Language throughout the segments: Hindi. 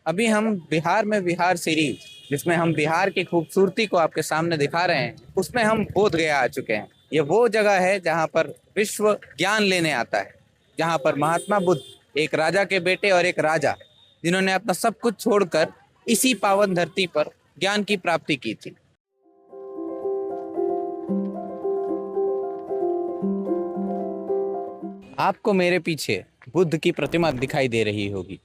अभी हम बिहार में बिहार सीरीज, जिसमें हम बिहार की खूबसूरती को आपके सामने दिखा रहे हैं, उसमें हम बोध गया आ चुके हैं। ये वो जगह है जहाँ पर विश्व ज्ञान लेने आता है, जहाँ पर महात्मा बुद्ध, एक राजा के बेटे और एक राजा, जिन्होंने अपना सब कुछ छोड़कर इसी पावन धरती पर ज्ञान की प्राप्ति की थी। आपको मेरे पीछे बुद्ध की प्रतिमा दिखाई दे रही होगी।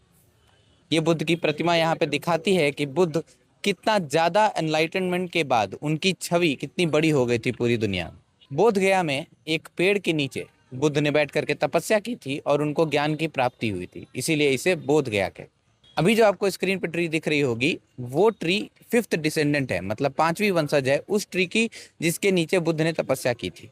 ये बुद्ध की प्रतिमा यहाँ पे दिखाती है कि बुद्ध कितना ज्यादा एनलाइटनमेंट के बाद उनकी छवि कितनी बड़ी हो गई थी पूरी दुनिया में। बोध गया में एक पेड़ के नीचे बुद्ध ने बैठ करके तपस्या की थी और उनको ज्ञान की प्राप्ति हुई थी, इसीलिए इसे बोध गया कहते। अभी जो आपको स्क्रीन पे ट्री दिख रही होगी, वो ट्री फिफ्थ डिसेंडेंट है, मतलब पांचवी वंशज है उस ट्री की जिसके नीचे बुद्ध ने तपस्या की थी।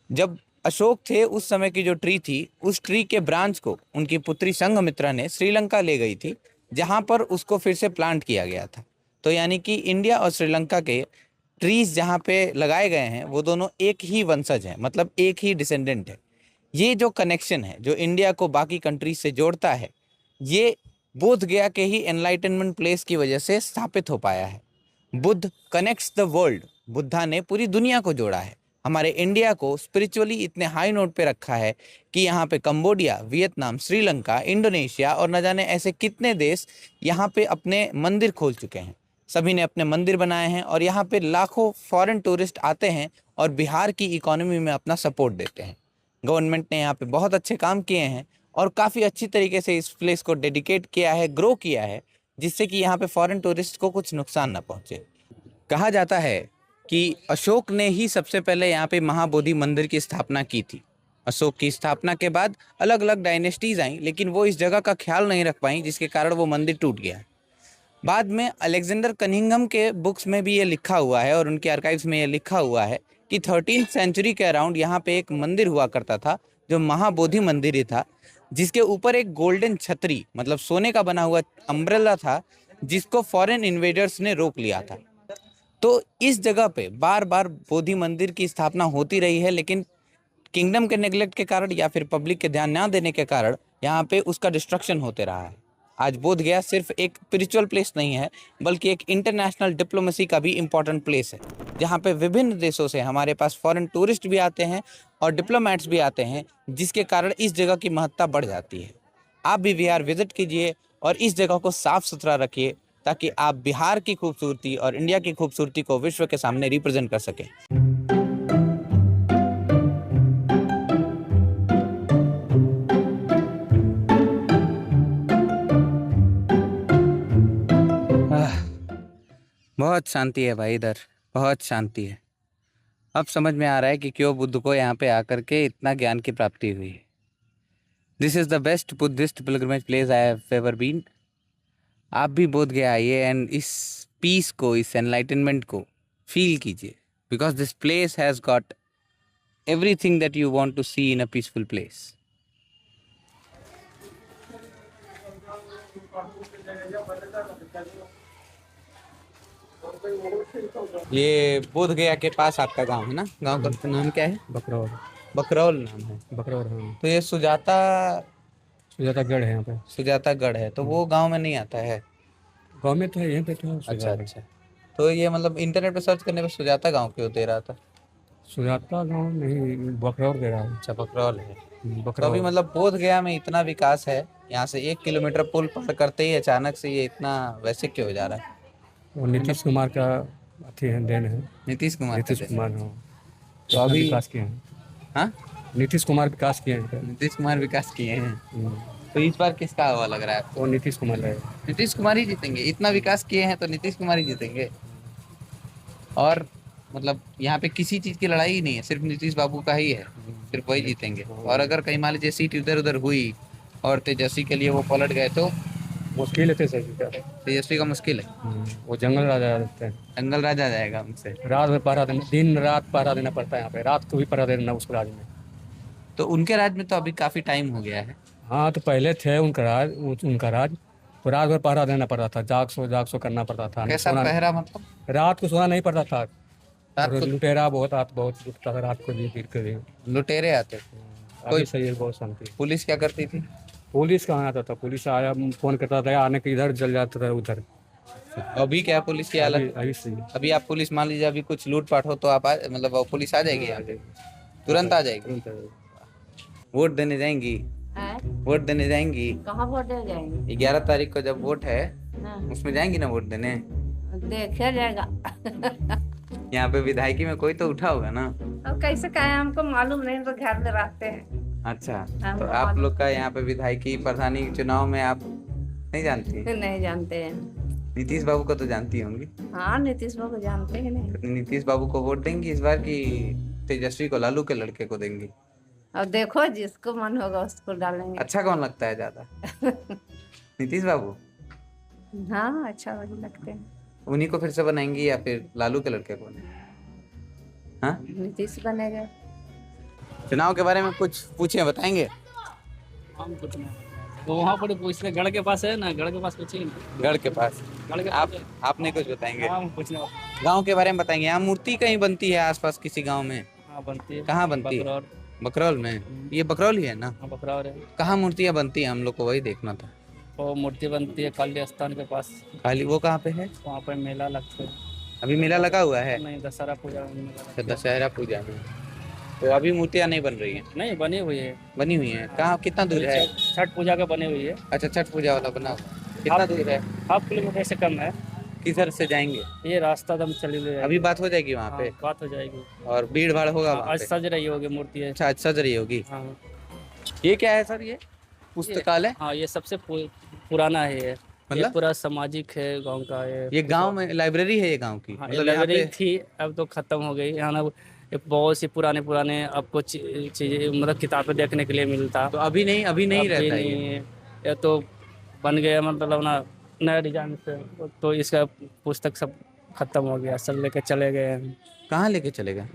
जब अशोक थे उस समय की जो ट्री थी, उस ट्री के ब्रांच को उनकी पुत्री संघमित्रा ने श्रीलंका ले गई थी, जहां पर उसको फिर से प्लांट किया गया था। तो यानी कि इंडिया और श्रीलंका के ट्रीज जहां पे लगाए गए हैं वो दोनों एक ही वंशज हैं, मतलब एक ही डिसेंडेंट है। ये जो कनेक्शन है जो इंडिया को बाकी कंट्रीज से जोड़ता है, ये बोध गया के ही एनलाइटनमेंट प्लेस की वजह से स्थापित हो पाया है। Buddha connects the world, Buddha ने पूरी दुनिया को जोड़ा है। हमारे इंडिया को स्पिरिचुअली इतने हाई नोट पे रखा है कि यहाँ पे कंबोडिया, वियतनाम, श्रीलंका, इंडोनेशिया और न जाने ऐसे कितने देश यहाँ पे अपने मंदिर खोल चुके हैं। सभी ने अपने मंदिर बनाए हैं और यहाँ पे लाखों फॉरेन टूरिस्ट आते हैं और बिहार की इकोनॉमी में अपना सपोर्ट देते हैं। गवर्नमेंट ने यहाँ पे बहुत अच्छे काम किए हैं और काफ़ी अच्छी तरीके से इस प्लेस को डेडिकेट किया है, ग्रो किया है, जिससे कि यहाँ पे फॉरेन टूरिस्ट को कुछ नुकसान ना पहुँचे। कहा जाता है कि अशोक ने ही सबसे पहले यहाँ पे महाबोधि मंदिर की स्थापना की थी। अशोक की स्थापना के बाद अलग अलग डायनेस्टीज आई, लेकिन वो इस जगह का ख्याल नहीं रख पाई, जिसके कारण वो मंदिर टूट गया। बाद में अलेक्जेंडर कनिंघम के बुक्स में भी ये लिखा हुआ है और उनके आर्काइव्स में ये लिखा हुआ है कि 13th सेंचुरी के अराउंड यहाँ पे एक मंदिर हुआ करता था जो महाबोधि मंदिर ही था, जिसके ऊपर एक गोल्डन छतरी, मतलब सोने का बना हुआ अम्ब्रेला था, जिसको फॉरेन इन्वेडर्स ने रोक लिया था। तो इस जगह पे बार बार बोधि मंदिर की स्थापना होती रही है, लेकिन किंगडम के नेग्लेक्ट के कारण या फिर पब्लिक के ध्यान ना देने के कारण यहाँ पे उसका डिस्ट्रक्शन होते रहा है। आज बोध गया सिर्फ एक स्पिरिचुअल प्लेस नहीं है, बल्कि एक इंटरनेशनल डिप्लोमेसी का भी इम्पोर्टेंट प्लेस है, जहाँ पे विभिन्न देशों से हमारे पास फॉरेन टूरिस्ट भी आते हैं और डिप्लोमेट्स भी आते हैं, जिसके कारण इस जगह की महत्ता बढ़ जाती है। आप भी बिहार विजिट कीजिए और इस जगह को साफ सुथरा रखिए, ताकि आप बिहार की खूबसूरती और इंडिया की खूबसूरती को विश्व के सामने रिप्रेजेंट कर सकें। बहुत शांति है भाई, इधर बहुत शांति है। अब समझ में आ रहा है कि क्यों बुद्ध को यहाँ पे आकर के इतना ज्ञान की प्राप्ति हुई है। This is the best Buddhist pilgrimage place I have ever been. आप भी बोध गया आइए एंड इस पीस को, इस एनलाइटनमेंट को फील कीजिए, because this place has got everything that you want to see in a peaceful place. ये बोध गया के पास आपका गांव है ना? गांव का नाम क्या है? बकरौल। बकरौल नाम है। बकरौल, हाँ। तो ये सुजातागढ़ है यहाँ पे। सुजातागढ़ है, तो वो गांव में नहीं आता है? गाँव में तो है, यहीं पे तो है अच्छा सुजातागढ़। अच्छा। तो ये मतलब इंटरनेट पे सर्च करने पे सुजाता गांव क्यों दे रहा था? सुजाता गाँव नहीं, बकरौल दे रहा है। अच्छा, बकरौल है। तो अभी बकरौल। मतलब बोध गया में इतना विकास है, यहाँ से 1 किलोमीटर पुल पार करते ही अचानक से ये इतना वैसे क्यों हो जा रहा है? और नीतीश कुमार का अथी है, देन है। नीतीश कुमार का नीतीश देन। कुमार, हाँ। तो इतना अभी विकास किए हैं। हाँ, नीतीश कुमार विकास किए हैं यहाँ नीतीश कुमार विकास किए हैं। पे। तो इस बार किसका हवा लग रहा है आपको? और नीतीश कुमार रहेगा। नीतीश कुमार ही जीतेंगे? इतना विकास किए हैं तो नीतीश कुमार ही जीतेंगे। और मतलब यहाँ पे किसी चीज की लड़ाई ही नहीं है, सिर्फ नीतीश बाबू का ही है, सिर्फ वही जीतेंगे। और अगर कहीं मान लीजिए सीट इधर उधर हुई और तेजस्वी के लिए वो पलट गए तो? मुश्किल है सही क्या। तेजस्वी का मुश्किल है। वो जंगल राजा रहते हैं। जंगल राजा जाएगा उनसे। रात में पहरा देना, दिन रात पहरा देना पड़ता है यहाँ पे, रात को भी पहरा देना उस राज में। तो उनके राज में तो अभी काफी टाइम हो गया है। हाँ, तो पहले थे उनका राज, तो रात भर पहरा देना पड़ता था, जाग सो करना पड़ता था। कैसा पहरा मतलब? रात को सोना नहीं पड़ता था। रात और को लुटेरा बहुत लुटता था रात को, भी गिर के भी। लुटेरे आते थे? अभी सही है, बहुत शांति। पुलिस क्या करती थी? पुलिस कहाँ आता था? पुलिस आया, फोन करता था, आने के इधर जल जाता था उधर। अभी क्या है पुलिस की अभी हालत? अभी सही है। अभी आप पुलिस मान लीजिए अभी कुछ लूटपाट हो तो आप मतलब वो पुलिस आ जाएगी हाँ, आ यहाँ पे? जाएगी। तुरंत आ जाएगी? तुरंत आ जाएगी। वोट देने जाएंगी? हैं? वोट देने जाएंगी? कहाँ वोट दे जाएंगे? 11 तारीख को जब वोट है हाँ, उसमें जाएंगी ना वोट देने? देखा जाएगा। यहाँ पे विधायकी में कोई तो उठा होगा ना? अब कैसे कहें, हमको मालूम नहीं, तो घर में रहते हैं। अच्छा, हाँ, तो वो आप मालूम लोग का यहाँ पे विधायकी प्रधानी चुनाव में आप नहीं जानती? नहीं जानते हैं। नीतीश बाबू को तो जानती होंगी। हाँ, नीतीश बाबू जानते हैं नहीं। तो नीतीश बाबू को वोट देंगी इस बार की तेजस्वी को, लालू के लड़के को देंगी? अब देखो, जिसको मन होगा उसको डालेंगे। अच्छा कौन लगता है ज्यादा? नीतीश बाबू? हाँ, अच्छा वही लगते हैं। उन्हीं को फिर से बनाएंगी या फिर लालू के लड़के को? हाँ, नीतीश बनेगा। चुनाव के बारे में कुछ पूछे, बताएंगे? हम कुछ नहीं। तो वहाँ पर पूछते, गढ़ के पास है ना, गढ़ के पास पूछिए ना। गढ़ के पास? गढ़ के आप पास है। आपने कुछ बताएंगे? हाँ, हम पूछने गांव के बारे में बताएंगे। यहाँ मूर्ति कहीं बनती है आसपास किसी गांव में? हाँ बनती है। कहाँ बनती है? बकरौर। बकरौल में? ये बकरौल ही है ना? हाँ, बकरौर है। कहाँ मूर्तियाँ बनती हैं? हम लोग को वही देखना था। वो मूर्ति बनती है काली स्थान के पास। खाली वो कहाँ पे है? वहाँ पर मेला लगता है। अभी मेला लगा हुआ है? नहीं, दशहरा पूजा में मेला लगता अच्छा, दशहरा पूजा में। तो अभी मूर्तियाँ नहीं बन रही हैं? है। नहीं, बनी हुई है। बनी हुई हैं? कहाँ, कितना दूर है? छठ पूजा का बनी हुई है। अच्छा, छठ पूजा वाला बना हुआ। कितना दूर है? 1/2 किलोमीटर से कम है। किधर से जाएंगे? ये रास्ता दम चली हुई है। अभी बात हो जाएगी वहाँ हाँ, पे? बात हो जाएगी। और भीड़ भाड़ होगा वहाँ आज पे? सज रही होगी मूर्ति है। अच्छा, आज सज रही होगी। हाँ ये क्या है सर? ये पुस्तकालय? हाँ, ये सबसे पुराना है ये। मतलब? ये पूरा सामाजिक है गांव का ये गांव में लाइब्रेरी है ये गांव की? हाँ, मतलब यहाँ लाइब्रेरी पे थी, अब तो खत्म हो गई। यहाँ ना ये बहुत सी पुराने पुराने आपको चीजें, मतलब किताबें देखने के लिए मिलता। तो अभी नहीं अभी रहता है नहीं ये? है। ये तो बन गया, मतलब ना नया डिजाइन से, तो इसका पुस्तक सब खत्म हो गया, सब लेके चले गए हैं। कहाँ लेके चले गए?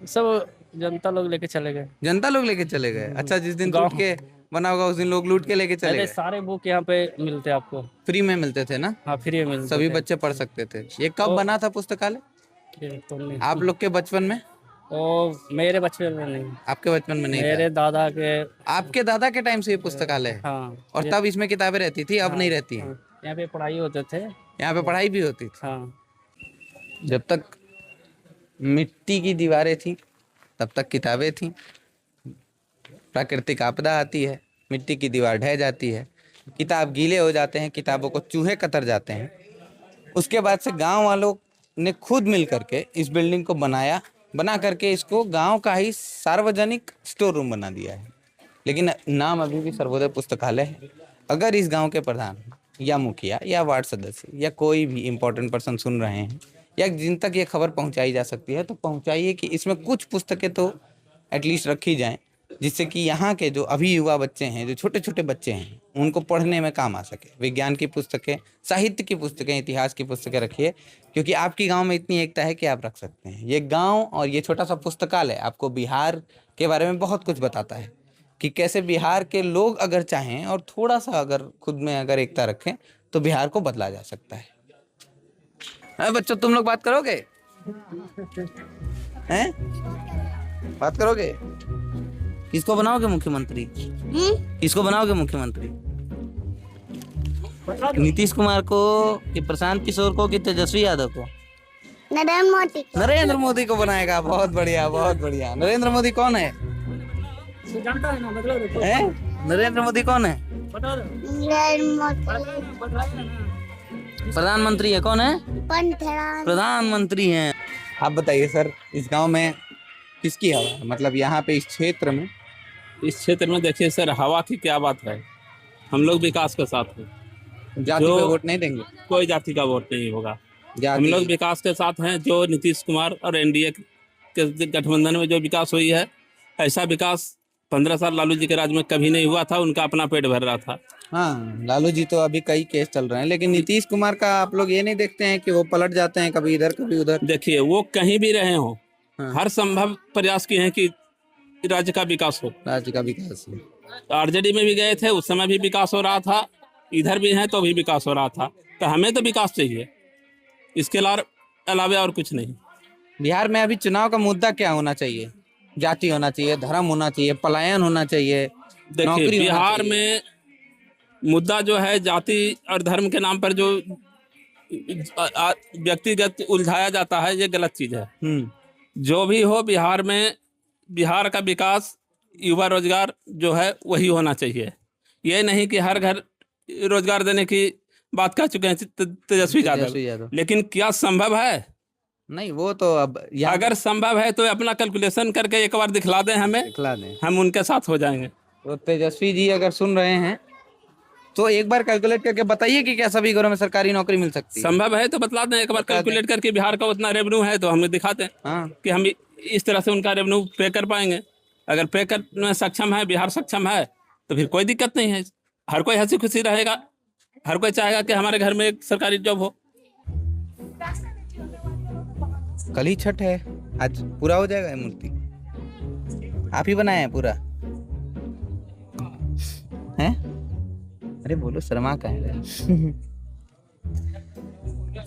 सब जनता लोग लेके चले गए। जनता लोग लेके चले गए? अच्छा, जिस दिन गाँव- टूट के बना होगा उस दिन लोग लूट के लेके चले पहले गए? सारे बुक यहाँ पे मिलते आपको। फ्री में मिलते थे ना? हाँ, फ्री में मिलते सभी थे। बच्चे पढ़ सकते थे। ये कब बना था पुस्तकालय? ये तो नहीं, आप लोग के बचपन में? ओ मेरे बचपन में नहीं, आपके बचपन में नहीं मेरे दादा के। था? आपके दादा के टाइम से ये पुस्तकालय है? हाँ, और तब इसमें किताबें रहती थी, अब नहीं रहती हैं? हाँ, यहाँ पे पढ़ाई होते थे। यहाँ पे पढ़ाई भी होती थी? हाँ, जब तक मिट्टी की दीवारें थी तब तक किताबें थी। प्राकृतिक आपदा आती है, मिट्टी की दीवार ढह जाती है, किताब गीले हो जाते हैं, किताबों को चूहे कतर जाते हैं। उसके बाद से गांव वालों ने खुद मिल करके इस बिल्डिंग को बना करके इसको गांव का ही सार्वजनिक स्टोर रूम बना दिया है। लेकिन नाम अभी भी सर्वोदय पुस्तकालय है। अगर इस गांव के प्रधान या मुखिया या वार्ड सदस्य या कोई भी इम्पोर्टेंट पर्सन सुन रहे हैं या जिन तक ये खबर पहुंचाई जा सकती है तो पहुंचाइए कि इसमें कुछ पुस्तकें तो एटलीस्ट रखी जाएं, जिससे कि यहाँ के जो अभी युवा बच्चे हैं, जो छोटे छोटे बच्चे हैं, उनको पढ़ने में काम आ सके। विज्ञान की पुस्तकें, साहित्य की पुस्तकें, इतिहास की पुस्तकें रखिए, क्योंकि आपकी गांव में इतनी एकता है कि आप रख सकते हैं। ये गांव और ये छोटा सा पुस्तकालय आपको बिहार के बारे में बहुत कुछ बताता है कि कैसे बिहार के लोग अगर चाहें और थोड़ा सा अगर खुद में अगर एकता रखें तो बिहार को बदला जा सकता है। अरे बच्चों, तुम लोग बात करोगे? हैं? बात करोगे? किसको बनाओगे मुख्यमंत्री? किसको बनाओगे मुख्यमंत्री? नीतीश कुमार को कि प्रशांत किशोर को कि तेजस्वी यादव को? नरेंद्र मोदी। नरेंद्र मोदी को बनाएगा। बहुत बढ़िया, बहुत बढ़िया। नरेंद्र मोदी कौन है? जानता है ना, मतलब हैं? नरेंद्र मोदी कौन है? नरेंद्र मोदी प्रधानमंत्री है। कौन है? पंथरान। प्रधानमंत्री हैं। आप बताइए सर, इस गांव में किसकी हवा है? मतलब यहाँ पे इस क्षेत्र में? इस क्षेत्र में देखिए सर, हवा की क्या बात है। हम लोग विकास के साथ हैं, जाति जो- पे वोट नहीं देंगे? कोई जाति का वोट नहीं होगा। हम जाति लोग विकास के साथ हैं। जो नीतीश कुमार और एनडीए के गठबंधन में जो विकास हुई है, ऐसा विकास 15 साल लालू जी के राज में कभी नहीं हुआ था। उनका अपना पेट भर रहा था। हाँ, लालू जी तो अभी कई केस चल रहे हैं, लेकिन नीतीश कुमार का आप लोग ये नहीं देखते हैं कि वो पलट जाते हैं कभी इधर कभी उधर? देखिए, वो कहीं भी रहे हों, हाँ। हर संभव प्रयास किए हैं कि राज्य का विकास हो। राज्य का विकास है। आरजेडी में भी गए थे, उस समय भी विकास हो रहा था। इधर भी हैं तो भी विकास हो रहा था। तो हमें तो विकास चाहिए, इसके अलावा और कुछ नहीं। बिहार में अभी चुनाव का मुद्दा क्या होना चाहिए? जाति होना चाहिए, धर्म होना चाहिए, पलायन होना चाहिए, देखिए नौकरी होना बिहार चाहिए। में मुद्दा जो है जाति और धर्म के नाम पर जो व्यक्तिगत उलझाया जाता है, ये गलत चीज़ है। जो भी हो बिहार में, बिहार का विकास, युवा रोजगार जो है वही होना चाहिए। ये नहीं कि हर घर रोजगार देने की बात कह चुके हैं तेजस्वी यादव, यादव। लेकिन क्या संभव है? नहीं, वो तो अब यहाँ अगर संभव है तो अपना कैलकुलेशन करके एक बार दिखला दें हमें, दिखला दें। हम उनके साथ हो जाएंगे। तो तेजस्वी जी अगर सुन रहे हैं तो एक बार कैलकुलेट करके बताइए कि क्या सभी घरों में सरकारी नौकरी मिल सकती है। संभव है तो बतला दें एक बार बता दें। कैलकुलेट करके, बिहार का उतना रेवेन्यू है तो हमें दिखाते हैं हाँ, कि हम इस तरह से उनका रेवेन्यू पे कर पाएंगे। अगर पे करने में सक्षम है, बिहार सक्षम है, तो फिर कोई दिक्कत नहीं है। हर कोई हंसी खुशी रहेगा, हर कोई चाहेगा कि हमारे घर में एक सरकारी जॉब हो। कल ही छठ है, आज पूरा हो जाएगा ये मूर्ति। आप ही बनाए हैं पूरा? हैं? अरे बोलो, शर्मा का है।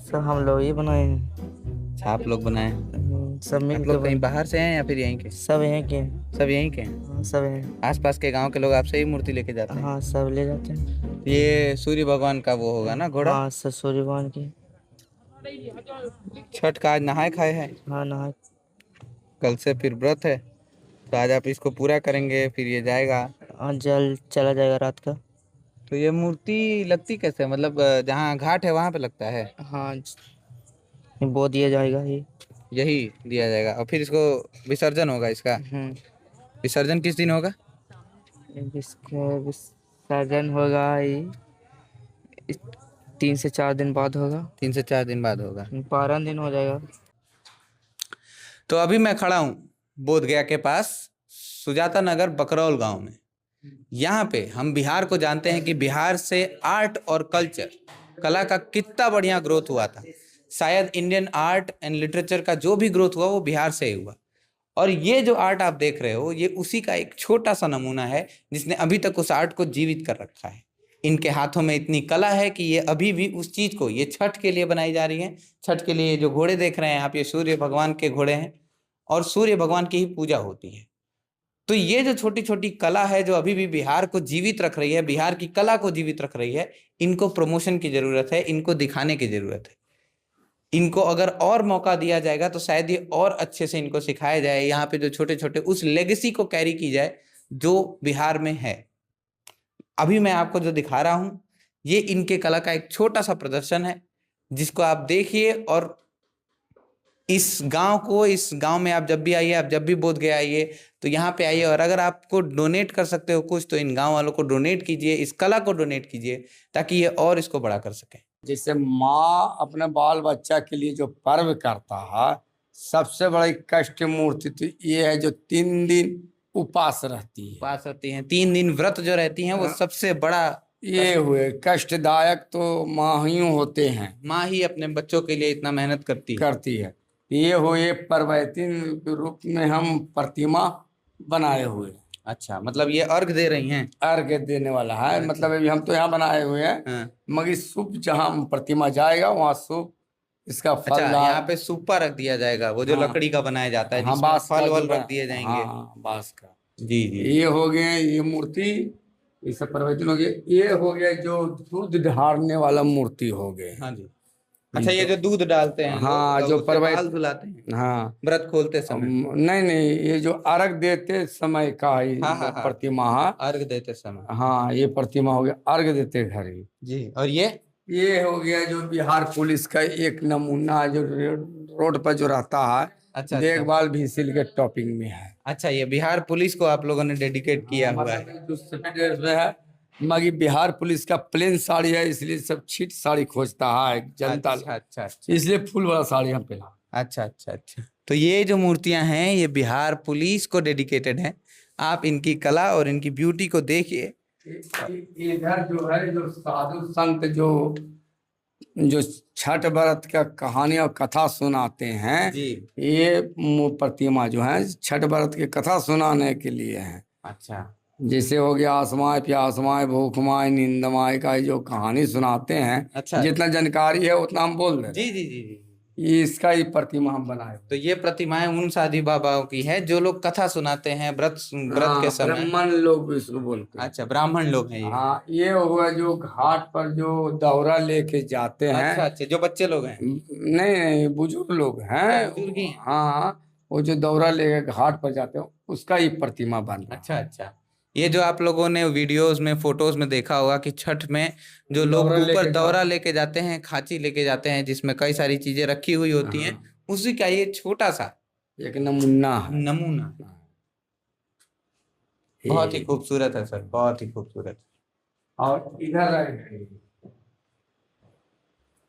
सब हम लोग ही बनाए हैं। अच्छा, आप लोग बनाए हैं? सब मिल आप के लोग कहीं बाहर से हैं या फिर यहीं के? सब हैं के। सब यहीं के हैं? हाँ, सब हैं। आसपास के गांव के लोग आपसे ही मूर्ति लेके जाते हैं? हाँ, सब ले जाते हैं। ये सूर्य भगवान का वो होगा ना, घोड़ा? हाँ, सब सूर्य भगवान की। छठ का आज नहाए खाए है, हाँ, नहा। कल से फिर व्रत है, तो आज आप इसको पूरा करेंगे, फिर ये जाएगा। हाँ, जल चला जाएगा रात का। तो ये मूर्ति लगती कैसे है? मतलब जहाँ घाट है वहां पे लगता है? हाँ, बो दिया जाएगा ये। यही दिया जाएगा और फिर इसको विसर्जन होगा इसका। विसर्जन किस दिन होगा? इसका विसर्जन होगा ये 3 से 4 दिन बाद होगा। 3 से 4 दिन बाद होगा। 12 दिन हो जाएगा। तो अभी मैं खड़ा हूँ बोधगया के पास सुजाता नगर बकरौल गांव में। यहाँ पे हम बिहार को जानते हैं कि बिहार से आर्ट और कल्चर, कला का कितना बढ़िया ग्रोथ हुआ था। शायद इंडियन आर्ट एंड लिटरेचर का जो भी ग्रोथ हुआ वो बिहार से ही हुआ। और ये जो आर्ट आप देख रहे हो, ये उसी का एक छोटा सा नमूना है जिसने अभी तक उस आर्ट को जीवित कर रखा है। इनके हाथों में इतनी कला है कि ये अभी भी उस चीज को, ये छठ के लिए बनाई जा रही है। छठ के लिए जो घोड़े देख रहे हैं आप, ये सूर्य भगवान के घोड़े हैं और सूर्य भगवान की ही पूजा होती है। तो ये जो छोटी छोटी कला है जो अभी भी बिहार को जीवित रख रही है, बिहार की कला को जीवित रख रही है, इनको प्रमोशन की जरूरत है, इनको दिखाने की जरूरत है। इनको अगर और मौका दिया जाएगा तो शायद ये और अच्छे से इनको सिखाया जाए। यहाँ पे जो छोटे छोटे उस लेगेसी को कैरी की जाए जो बिहार में है। अभी मैं आपको जो दिखा रहा हूँ ये इनके कला का एक छोटा सा प्रदर्शन है, जिसको आप देखिए। और इस गांव में आप जब भी आइए, आप जब भी बोध गया आइए तो यहाँ पे आइए। और अगर आपको डोनेट कर सकते हो कुछ, तो इन गांव वालों को डोनेट कीजिए, इस कला को डोनेट कीजिए, ताकि ये और इसको बड़ा कर सके। जैसे माँ अपने बाल बच्चा के लिए जो पर्व करता है, सबसे बड़ी कष्ट मूर्ति तो ये है जो 3 दिन उपास रहती है। उपास रहती हैं, 3 दिन व्रत जो रहती हैं, वो सबसे बड़ा ये हुए कष्टदायक तो माँ ही होते हैं। माँ ही अपने बच्चों के लिए इतना मेहनत करती है। ये हुए परवैतिन के रूप में हम प्रतिमा बनाए हुए। अच्छा, मतलब ये अर्घ दे रही हैं? अर्घ देने वाला है। मतलब अभी हम तो यहाँ बनाए हुए हैं। हाँ। मगर सूप जहाँ प्रतिमा जाएगा वहाँ सूप इसका फल। अच्छा, यहाँ पे सूपा रख दिया जाएगा, वो जो हाँ। लकड़ी का बनाया जाता है, हाँ, जिसमें बांस फल का वल जो रख दिए जाएंगे। हाँ, बांस का। जी जी। ये हो गए ये मूर्ति, ये सब परिवर्तन हो गया। ये हो गया जो दूध ढारने वाला मूर्ति हो गए। हाँ जी। अच्छा, ये जो दूध डालते हैं, हाँ, लोग, जो उससे बाल धुलाते हैं हाँ, व्रत खोलते समय। नहीं, ये जो अर्घ देते समय का ही हाँ। प्रतिमा है। अर्घ देते समय। हाँ, ये प्रतिमा हो गया अर्घ देते घर ही। जी। और ये हो गया जो बिहार पुलिस का एक नमूना जो रोड पर जो रहता है। अच्छा, देखभाल भी इसी के टॉपिंग में है। अच्छा, ये बिहार पुलिस को आप लोगों ने डेडिकेट किया हुआ है। जो ड्रेस में है, मगर बिहार पुलिस का प्लेन साड़ी है, इसलिए सब छीट साड़ी खोजता है जनता। अच्छा। इसलिए फूल वाला साड़ी हम पहना। अच्छा। तो ये जो मूर्तियां हैं ये बिहार पुलिस को डेडिकेटेड हैं। आप इनकी कला और इनकी ब्यूटी को देखिए। इधर जो है जो साधु संत जो छठ व्रत का कहानी और कथा सुनाते हैं जी। ये प्रतिमा जो है छठ व्रत की कथा सुनाने के लिए है। अच्छा। जैसे हो गया आसमाय प्यासमाय भूखमाय नींदमाय का जो कहानी सुनाते हैं। अच्छा। जितना जानकारी है उतना हम बोल रहे हैं। जी। ये इसका ही प्रतिमा हम बनाए हुए तो ये प्रतिमाएं उन साधु बाबाओं की है जो लोग कथा सुनाते हैं व्रत हैं। व्रत के हाँ, समय। ब्राह्मण लोग भी इसको बोलते हैं। अच्छा, ब्राह्मण लोग हैं ये। हाँ, ये हुआ जो घाट पर जो दौरा लेके जाते हैं। अच्छा अच्छा, जो बच्चे लोग हैं। नहीं नहीं, बुजुर्ग लोग हैं। बुजुर्ग ही हैं। हाँ, वो जो दौरा लेके घाट पर जाते हैं उसका ही प्रतिमा बन रहा है। अच्छा अच्छा, ये जो आप लोगों ने वीडियोस में फोटोज में देखा होगा कि छठ में जो लोग दौरा ऊपर लेके दौरा लेके जाते हैं, खांची लेके जाते हैं जिसमें कई सारी चीजें रखी हुई होती हैं, हाँ। उसी का ये छोटा सा एक नमूना है। नमूना। बहुत ही खूबसूरत है सर, बहुत ही खूबसूरत। और इधर है,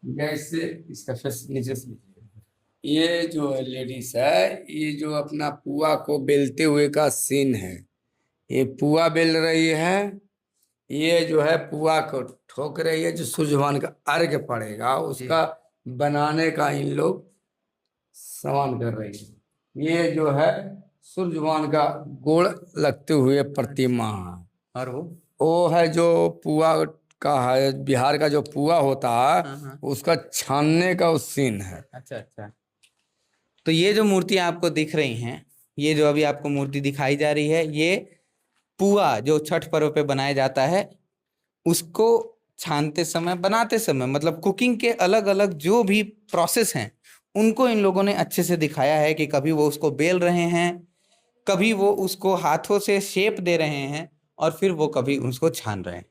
जैसे इसका फेस नीचे से लीजिए। ये जो लेडीज है, ये जो अपना पुआ को बेलते हुए का सीन है। ये पुआ बेल रही है, ये जो है पुआ को ठोक रही है, जो सूर्य भगवान का अर्घ्य पड़ेगा उसका बनाने का इन लोग सामान कर रही है। ये जो है सूर्य भगवान का गोड़ लगते हुए प्रतिमा है। और वो है जो पुआ का है, बिहार का जो पुआ होता है हाँ। उसका छानने का उस सीन है। अच्छा अच्छा, तो ये जो मूर्तियां आपको दिख रही हैं, ये जो अभी आपको मूर्ति दिखाई जा रही है, ये पुआ जो छठ पर्व पे बनाया जाता है उसको छानते समय, बनाते समय, मतलब कुकिंग के अलग अलग जो भी प्रोसेस हैं उनको इन लोगों ने अच्छे से दिखाया है कि कभी वो उसको बेल रहे हैं, कभी वो उसको हाथों से शेप दे रहे हैं, और फिर वो कभी उसको छान रहे हैं।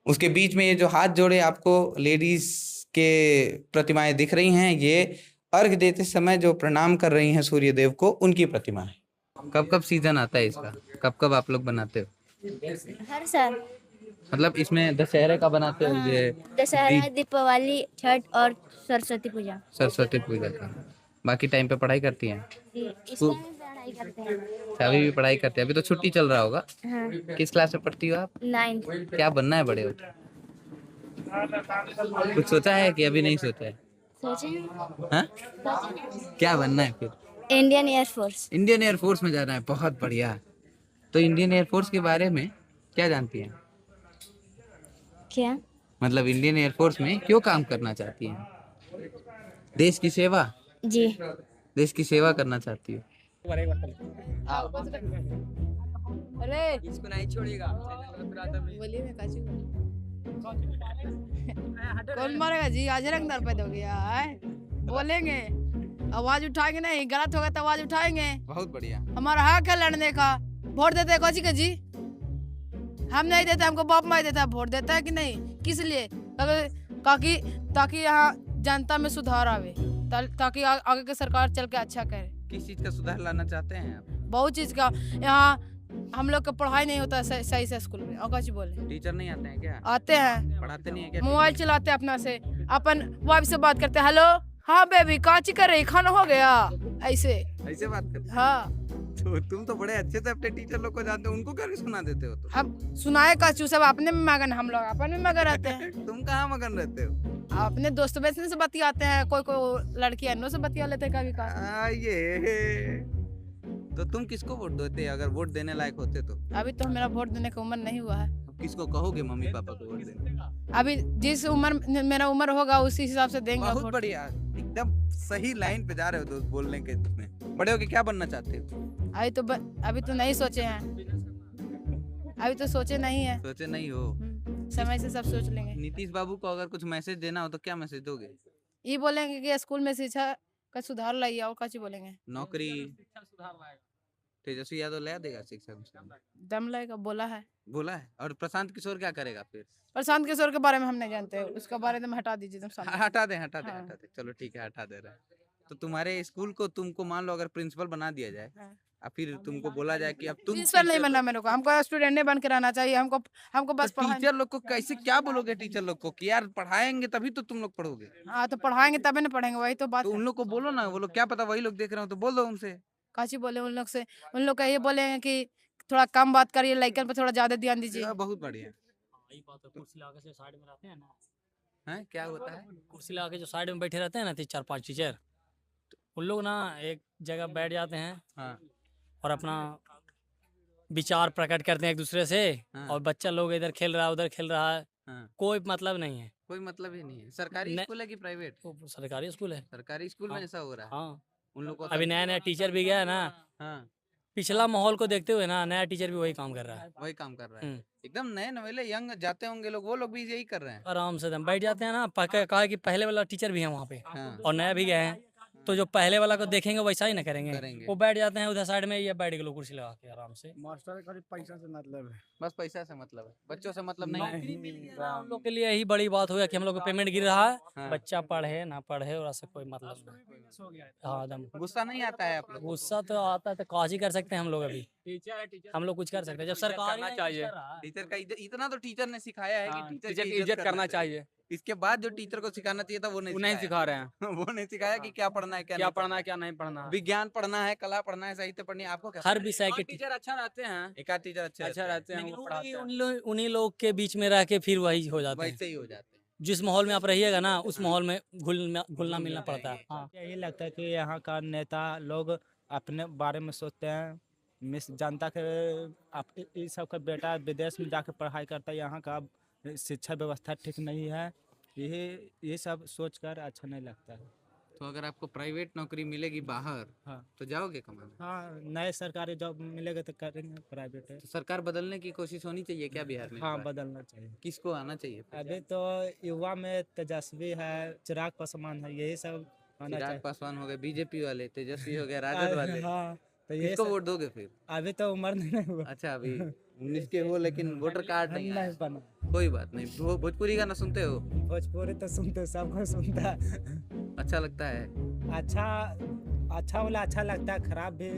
उसके बीच में ये जो हाथ जोड़े आपको लेडीज के प्रतिमाएं दिख रही हैं, ये अर्घ देते समय जो प्रणाम कर रही हैं सूर्य देव को, उनकी प्रतिमा है। कब कब सीजन आता है इसका, कब कब आप लोग बनाते हो? हर साल मतलब इसमें दशहरे का बनाते हो? ये दशहरा, दीपावली, छठ और सरस्वती पूजा। सरस्वती पूजा का। बाकी टाइम पे पढ़ाई करती हैं? इस टाइम पढ़ाई करते हैं। अच्छा, अभी भी पढ़ाई करते हैं? अभी तो छुट्टी चल रहा होगा। हाँ, किस क्लास में पढ़ती हो आप? 9th। क्या बनना है बड़े हो? कुछ सोचा है कि अभी नहीं सोचा है? सोचे हाँ? क्या बनना है फिर? Indian air force. इंडियन एयरफोर्स में जाना है, बहुत बढ़िया। तो इंडियन एयरफोर्स के बारे में क्या जानती हैं? क्या? मतलब इंडियन एयरफोर्स में क्यों काम करना चाहती हैं? देश की सेवा? जी। देश की सेवा करना चाहती हो? अरे इसको नहीं छोड़ेगा। बोलिए मैं काची कौन मारेगा जी? आज रंगदार पैदा हो गया है। बोलेंगे, आवाज उठाएंगे, नहीं गलत होगा तो आवाज उठाएंगे। बहुत बढ़िया। हमारा हक है लड़ने का। वोट देते हैं काची का जी? हम नहीं देते, हमको बाप माई देता है। वोट देता है कि नहीं? किस लिए? ताकि यहाँ जनता में सुधार आवे, ताकि आगे की सरकार चल के अच्छा करे। किस चीज का सुधार लाना चाहते हैं आप? बहुत चीज का। यहाँ हम लोग का पढ़ाई नहीं होता है सही से स्कूल में। और कुछ बोले? टीचर नहीं आते हैं क्या? आते हैं, पढ़ाते नहीं है क्या? मोबाइल चलाते हैं अपना से, अपन वाइफ से बात करते हैं। हेलो, हाँ बेबी काची कर रही, खाना हो गया? ऐसे ऐसे बात करते हैं? हाँ। तो तुम तो बड़े अच्छे से अपने टीचर लोग को जानते हो, उनको क्या सुना देते हो? तो अब सुनाए काचू सब अपने में मगन, हम लोग अपन में मगन रहते हैं। तुम कहाँ मगन रहते हो? अपने दोस्तों बेचने से बतियाते हैं, कोई लड़की अन्नों से बतिया लेते हैं कभी का। ये तो तुम किसको वोट देते अगर वोट देने लायक होते तो? अभी तो मेरा वोट देने का उम्र नहीं हुआ है। अब किसको कहोगे मम्मी पापा को वोट देने? अभी जिस उम्र मेरा उम्र होगा उसी हिसाब से देंगे बहुत वोट। बढ़िया, एकदम सही लाइन पे जा रहे हो दोस्त बोलने के में। बड़े होके क्या बनना चाहते हो? अभी तो नहीं सोचे हैं। अभी तो सोचे नहीं है। सोचे नहीं हो? समय से सब सोच लेंगे। नीतीश बाबू को अगर कुछ मैसेज देना हो तो क्या मैसेज दोगे? ये बोलेंगे कि स्कूल में शिक्षा का सुधार लाइए, और कुछ बोलेंगे। नौकरी तेजस्वी यादव ले देगा शिक्षा में? दम लाएगा, बोला है। बोला है। और प्रशांत किशोर क्या करेगा फिर? प्रशांत किशोर के बारे में हम नहीं जानते, उसके बारे में हटा दीजिए तुम सामने। हटा दे हटा दे हाँ। हटा दे, चलो ठीक है हटा दे रहे हैं। तो तुम्हारे स्कूल को तुमको मान लो अगर प्रिंसिपल बना दिया जाए, हाँ। और फिर तुमको बोला जाए कि अब तुम प्रिंसिपल नहीं बनना मेरे को, हमको स्टूडेंट नहीं बन के रहना चाहिए। हमको बस पढ़ाएं। टीचर लोग को कैसे क्या बोलोगे? टीचर लोग को कि यार पढ़ाएंगे तभी तो तुम लोग पढ़ोगे। हाँ तो पढ़ाएंगे तभी ना पढ़ेंगे, वही तो बात तो है। उन लोग को बोलो ना, वो लोग क्या पता वही लोग देख रहे हो तो बोल दो उनसे। काची बोले उन लोग से? उन लोग का ये बोलेंगे कि थोड़ा कम बात करिए, लड़कन पर थोड़ा ज्यादा ध्यान दीजिए। बहुत बढ़िया। कुर्सी लगा के साइड में रहते हैं ना, हैं क्या होता है? कुर्सी लगा के जो साइड में बैठे रहते हैं ना, 4-5 टीचर, तो उन लोग ना एक जगह बैठ जाते हैं हाँ। और अपना विचार प्रकट करते हैं एक दूसरे से। हाँ। और बच्चा लोग इधर खेल रहा है, उधर खेल रहा है, हाँ। कोई मतलब नहीं है। कोई मतलब ही नहीं है। सरकारी नहीं। स्कूल है कि प्राइवेट? वो सरकारी स्कूल है। सरकारी स्कूल में हाँ। ऐसा हो रहा है? हाँ, उन लोग को अभी नया नया टीचर भी गया है ना, हाँ, पिछला माहौल को देखते हुए ना नया टीचर भी वही काम कर रहा है। वही काम कर रहा है। हम्म। एकदम नए नवेले यंग जाते होंगे लोग, वो लोग भी यही कर रहे हैं। आराम से एकदम बैठ जाते हैं ना। कहा है कि पहले वाला टीचर भी है वहाँ पे हाँ। और नया भी गए हैं, तो जो पहले वाला को देखेंगे वैसा ही ना करेंगे। करेंगे। वो बैठ जाते हैं उधर साइड में, या बैठ के लोग कुर्सी लगा के आराम से। मास्टर का पैसा से मतलब है। बस पैसा से मतलब है, बच्चों से मतलब नहीं। नौकरी मिल गई ना, हम लोग के लिए यही बड़ी बात हो गया कि हम लोग को पेमेंट गिर रहा है, हाँ। बच्चा पढ़े ना पढ़े और ऐसा कोई मतलब नहीं। हाँ एकदम गुस्सा नहीं आता है आप लोग को? गुस्सा तो आता है, तो काज ही कर सकते हैं हम लोग। अभी हम लोग कुछ कर सकते हैं जब सरकार करना चाहिए। टीचर का इतना तो टीचर ने सिखाया है कि टीचर की इज्जत करना चाहिए। इसके बाद जो टीचर को सिखाना चाहिए था वो नहीं नहीं सिखा रहे हैं। वो नहीं सिखाया कि क्या पढ़ना है, क्या नहीं पढ़ना है क्या नहीं पढ़ना है। विज्ञान पढ़ना है, कला पढ़ना है, साहित्य पढ़नी है, आपको क्या हर पढ़ना है? विषय के टीचर अच्छा रहते हैं। एक आध टीचर अच्छा रहते हैं, लेकिन वो पढ़ाते हैं। उन्हीं लोग के बीच में रह के फिर वही हो जाता है। वैसे ही हो जाते हैं। जिस माहौल में आप रहिएगा ना, उस माहौल में घुलना मिलना पड़ता है। हाँ। यही लगता है कि यहाँ का नेता लोग अपने बारे में सोचते हैं, मिस जनता के आप इस सब का बेटा विदेश में जाकर पढ़ाई करता है, यहाँ का शिक्षा व्यवस्था ठीक नहीं है, ये सब सोचकर अच्छा नहीं लगता है। तो अगर आपको प्राइवेट नौकरी मिलेगी बाहर, हाँ। तो जाओगे कमाने? हाँ, नए सरकारी जॉब मिलेगा तो करेंगे प्राइवेट है। तो सरकार बदलने की कोशिश होनी चाहिए क्या बिहार में? हाँ, इस बार? बदलना चाहिए। किसको आना चाहिए? अभी तो युवा में तेजस्वी है, चिराग पासवान है, यही सब आना चिराग चाहिए। पासवान हो गए, बीजेपी वाले, तेजस्वी हो गया, राजद वाले। हाँ, तो ये किसको वोट दोगे फिर? अभी तो उम्र नहीं हुआ। अच्छा, अभी 19 के हो लेकिन वोटर कार्ड नहीं आया। नहीं बना। कोई बात नहीं। भोजपुरी गाना सुनते हो? भोजपुरी तो सुनते, सबको सुनता है। अच्छा लगता है? अच्छा वाला अच्छा लगता है, खराब भी।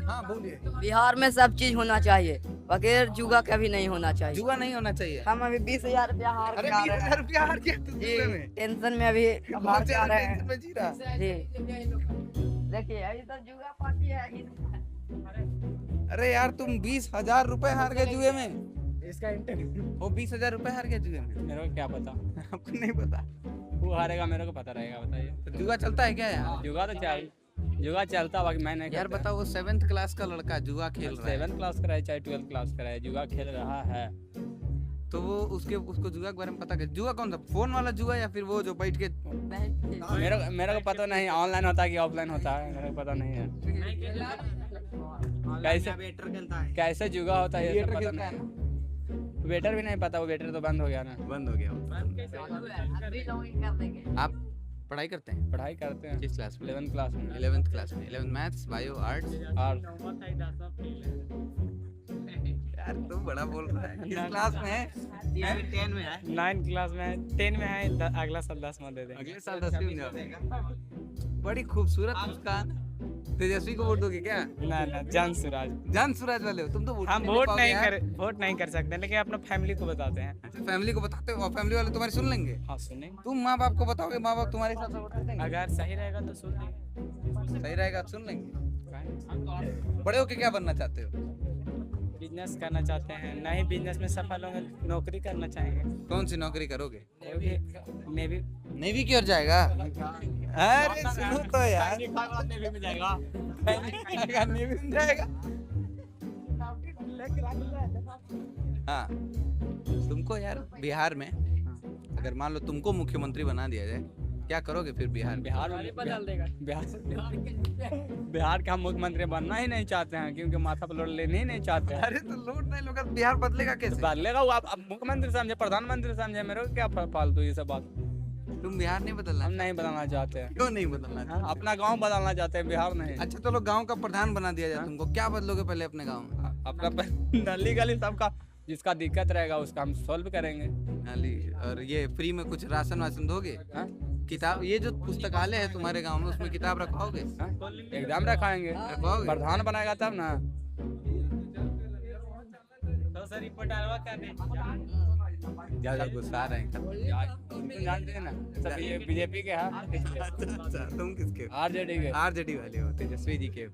हाँ बोलिए। बिहार में सब चीज होना चाहिए, बगैर जुआ का भी नहीं होना चाहिए। जुआ नहीं होना चाहिए। हम अभी 20,000 रुपया हार अरे के आ रहे 20,000 हैं रुपया हार गया तू जी, जुए में? टेंशन में अभी हार के आ रहे हैं टेंशन में जी रहा। जी। देखिए अभी तो जुआ पार्टी है। अरे यार तुम 20,000 रुपए हार गए जुए में? इसका इंटरव्यू वो 20,000 रुपए हार गया जुए में? मेरे को क्या पता, आपको नहीं पता? वो हारेगा मेरे को पता रहेगा। बताइए। तो जुआ चलता है क्या यार? जुआ चलता, बाकी मैं नहीं यार बताओ, वो 7th क्लास का लड़का जुआ खेल रहा है, 7th क्लास कराए चाहे 12th क्लास कराए, जुआ खेल रहा है। तो वो उसको जुआ के बारे में पता क्या? जुआ कौन सा, फोन वाला जुआ या फिर वो जो बैठ के? मेरे को पता नहीं ऑनलाइन होता है कि ऑफलाइन होता है, मेरे को पता नहीं है। कैसे जुआ होता है ये सब पता नहीं। वेटर भी नहीं पता, वो वेटर तो बंद हो गया ना। बंद हो गया वो। आप पढ़ाई करते हैं? पढ़ाई करते हैं किस क्लास में? 11th क्लास में। 11th क्लास में। 11 मैथ्स, बायो, आर्ट्स? और यार तुम बड़ा बोल रहा है। किस क्लास में है? 10 में है। 9th क्लास में है, 10 में है, अगला साल 10 में दे देंगे। अगले साल 10वीं में जाओगे। बड़ी खूबसूरत मुस्कान। तेजस्वी को वोट दोगे क्या? ना जान सुराज। जान सुराज वाले हो तुम तो? हम वोट नहीं कर सकते, लेकिन अपना फैमिली को बताते हैं। अच्छा, फैमिली को बताते हो और फैमिली वाले तुम्हारी सुन लेंगे? हाँ सुनेंगे, तुम माँ बाप को बताओगे, माँ बाप तुम्हारे हिसाब से वोट कर देंगे? अगर सही रहेगा तो सुन लेंगे। सही रहेगा तो सुन लेंगे। बड़े होके क्या बनना चाहते हो? बिजनेस करना चाहते हैं, नहीं बिजनेस में सफल होंगे, नौकरी करना चाहेंगे। कौन सी नौकरी करोगे? नेवी। नेवी की ओर जाएगा? अरे सुनो तो यार। नेवी में जाएगा। नेवी में जाएगा? हाँ, तुमको यार बिहार में अगर मान लो तुमको मुख्यमंत्री बना दिया जाए, क्या करोगे फिर बिहार में? बिहार का हम मुख्यमंत्री बनना ही नहीं चाहते हैं, क्योंकि माथा पर लोड लेने ही नहीं चाहते हैं। अरे तो लोड नहीं लोग, बिहार बदलेगा कैसे? बदलेगा वो, आप मुख्यमंत्री समझे, प्रधानमंत्री समझे, मेरे को क्या फालतू ये सब बात। तुम बिहार नहीं बदलना? हम नहीं बदलना चाहते हैं। क्यों नहीं बदलना चाहते? हाँ, अपना गांव बदलना चाहते हैं, बिहार नहीं। अच्छा चलो, गांव का प्रधान बना दिया जाए तुमको, क्या बदलोगे पहले अपने गांव में? अपना नली गली सबका, जिसका दिक्कत रहेगा उसका हम सॉल्व करेंगे। नाली और ये फ्री में कुछ राशन वाशन दोगे? हाँ? किताब, ये जो पुस्तकालय है तुम्हारे गांव में, उसमें किताब रखवाओगे? हाँ? एकदम रखाएंगे, रखवाओगे? प्रधान बनाएगा तब ना। ज्यादा गुस्सा आ रहे हैं। तुम जानते हैं ना, सब ये बीजेपी के हैं। अच्छा, तुम किसके हो? आरजेडी के। आरजेडी वाले हो, तेजस्वी जी के हो।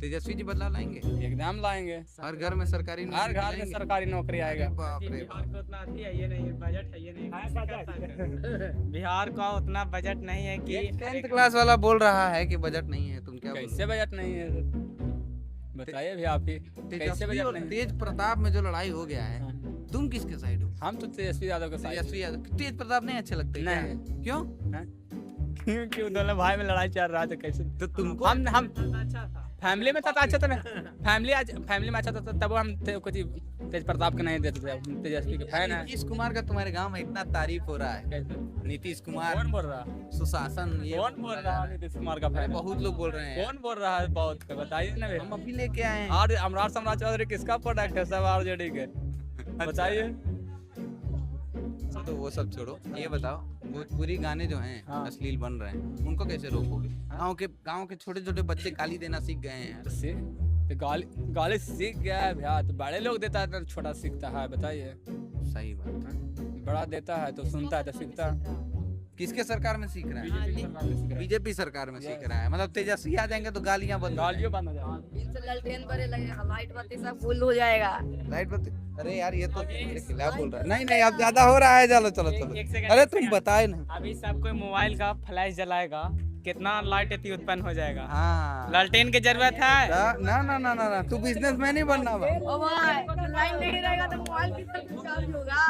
तेजस्वी जी बदलाव लाएंगे? एकदम लाएंगे, हर घर में सरकारी हर नौकरी घर में लाएंगे? सरकारी नौकरी आएगा। बाप रे बाप। बिहार का उतना बजट नहीं है कि 10th क्लास वाला बोल रहा है कि बजट नहीं है, तुम क्या बोल रहे कैसे बजट नहीं है? बताइए भी आप ही कैसे तेजस्वी और तेज प्रताप में जो लड़ाई हो गया है, तुम किसके साइड हो? हम तो तेजस्वी यादव के साथ तेजस्वी यादव। तेज प्रताप नहीं अच्छे लगते क्या? नहीं। क्यों? क्योंकि दोनों भाई में लड़ाई चल रहा था कैसे तो तुमको हम फैमिली में था तो अच्छा था ना, फैमिली में अच्छा था तब हम कुछ तेज प्रताप के नहीं देते थे, हम तेजस्वी के फैन है। नीतीश कुमार का तुम्हारे गांव में इतना तारीफ हो रहा है, नीतीश कुमार कौन बोल रहा सुशासन, ये कौन बोल रहा है नीतीश कुमार का फैन? बहुत लोग बोल रहे हैं। कौन बोल रहा है? बहुत बताइए ना हम अभी लेके आए हैं। और अमरार सम्राट चौधरी किसका प्रोडक्ट है? सब आरजेडी के। बताइए। तो वो सब छोड़ो, ये बताओ भोजपुरी गाने जो हैं हाँ। अश्लील बन रहे हैं, उनको कैसे रोकोगे? गांव के छोटे छोटे बच्चे गाली देना सीख गए हैं। तो गाली सीख गया है भैया, तो बड़े लोग देता है तो छोटा सीखता है। बताइए। सही बात है। बड़ा देता है तो सुनता है तो सीखता है। किसके सरकार में सीख रहा है? बीजेपी सरकार में सीख रहा है। मतलब तेजस्वी आ जाएंगे तो गालियां बंद, गालियों बंद हो जाएगी। इनसे लालटेन बड़े लगे, लाइट बत्ती सब फुल हो जाएगा। लाइट बत्ती। अरे यार ये तो मेरे खिलाफ बोल रहा है। नहीं नहीं अब ज्यादा हो रहा है। चलो चलो चलो। अरे तुम बताए नहीं। अभी सब कोई मोबाइल का फ्लैश जलाएगा, कितना लाइट इतनी उत्पन्न हो जाएगा। हाँ लालटेन की जरूरत है। ना ना ना ना ना, तू बिजनेसमैन ही बनना बा। ओ भाई, लाइट नहीं रहेगा तो मोबाइल किस तरह चार्ज होगा?